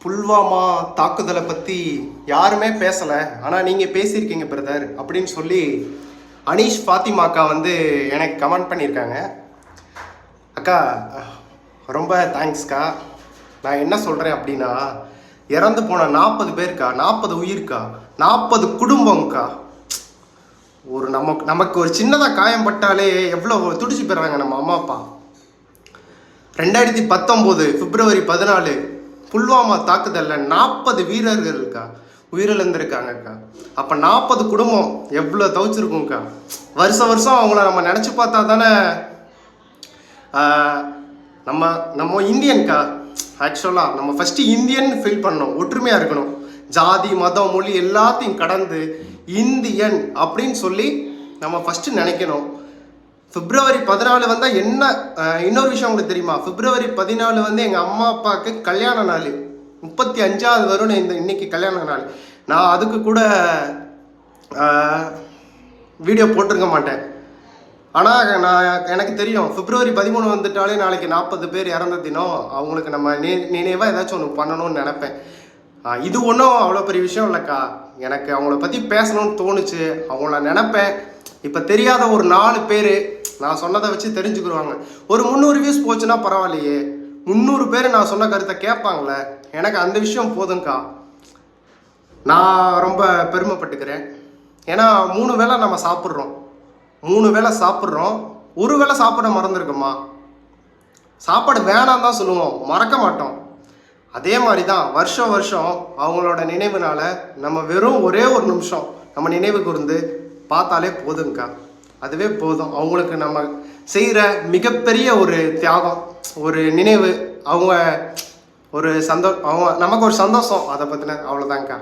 புல்வாமா தாக்குதலை பற்றி யாருமே பேசலை, ஆனால் நீங்கள் பேசியிருக்கீங்க பிரதர் அப்படின்னு சொல்லி அனீஷ் ஃபாத்திமா அக்கா வந்து எனக்கு கமெண்ட் பண்ணியிருக்காங்க. அக்கா ரொம்ப தேங்க்ஸ்க்கா. நான் என்ன சொல்கிறேன் அப்படின்னா, இறந்து போன 40 பேருக்கா, 40 உயிர்க்கா, 40 குடும்பம்க்கா. ஒரு நமக்கு ஒரு சின்னதாக காயம்பட்டாலே எவ்வளோ துடிச்சு போயிடுறாங்க நம்ம அம்மா அப்பா. 2019 பிப்ரவரி 14 புல்வாமா தாக்குதலில் 40 வீரர்கள்க்கா உயிரிழந்திருக்காங்கக்கா. அப்போ 40 குடும்பம் எவ்வளோ தவிச்சிருக்கும்க்கா. வருஷம் அவங்கள நம்ம நினச்சி பார்த்தா தானே நம்ம இந்தியன்க்கா. ஆக்சுவலாக நம்ம ஃபஸ்ட்டு இந்தியன் ஃபீல் பண்ணணும், ஒற்றுமையாக இருக்கணும், ஜாதி மதம் மொழி எல்லாத்தையும் கடந்து இந்தியன் அப்படின்னு சொல்லி நம்ம ஃபஸ்ட்டு நினைக்கணும். பிப்ரவரி 14 வந்தால் என்ன இன்னொரு விஷயம் உங்களுக்கு தெரியுமா? பிப்ரவரி 14 வந்து எங்கள் அம்மா அப்பாவுக்கு கல்யாண நாள், 35வது வரும்னு இன்னைக்கு கல்யாண நாள். நான் அதுக்கு கூட வீடியோ போட்டிருக்க மாட்டேன். ஆனால் எனக்கு தெரியும் பிப்ரவரி 13 வந்துட்டாலே நாளைக்கு 40 பேர் இறந்த தினம், அவங்களுக்கு நம்ம நினைவாக ஏதாச்சும் ஒன்று பண்ணணும்னு நினைப்பேன். இது ஒன்றும் அவ்வளோ பெரிய விஷயம் இல்லைக்கா. எனக்கு அவங்கள பற்றி பேசணும்னு தோணுச்சு, அவங்கள நினைப்பேன். இப்போ தெரியாத ஒரு 4 பேர் நான் சொன்னதை வச்சு தெரிஞ்சுக்கிடுவாங்க. ஒரு 300 வியூஸ் போச்சுன்னா பரவாயில்லையே, 300 பேர் நான் சொன்ன கருத்தை கேட்பாங்களே, எனக்கு அந்த விஷயம் போதும்க்கா. நான் ரொம்ப பெருமைப்பட்டுக்கிறேன். ஏன்னா 3 வேளை நம்ம சாப்பிட்றோம், 3 வேளை சாப்பிட்றோம். ஒரு வேளை சாப்பிட மறந்துருக்குமா? சாப்பாடு வேணாம் தான் சொல்லுவோம், மறக்க மாட்டோம். அதே மாதிரி தான் வருஷம் அவங்களோட நினைவுனால நம்ம வெறும் ஒரே ஒரு நிமிஷம் நம்ம நினைவு கூர்ந்து பார்த்தாலே போதுங்க்கா. அதுவே போதும். அவங்களுக்கு நம்ம செய்கிற மிகப்பெரிய ஒரு தியாகம், ஒரு நினைவு, அவங்க நமக்கு ஒரு சந்தோஷம், அதை பற்றின அவ்வளோதாங்க்கா.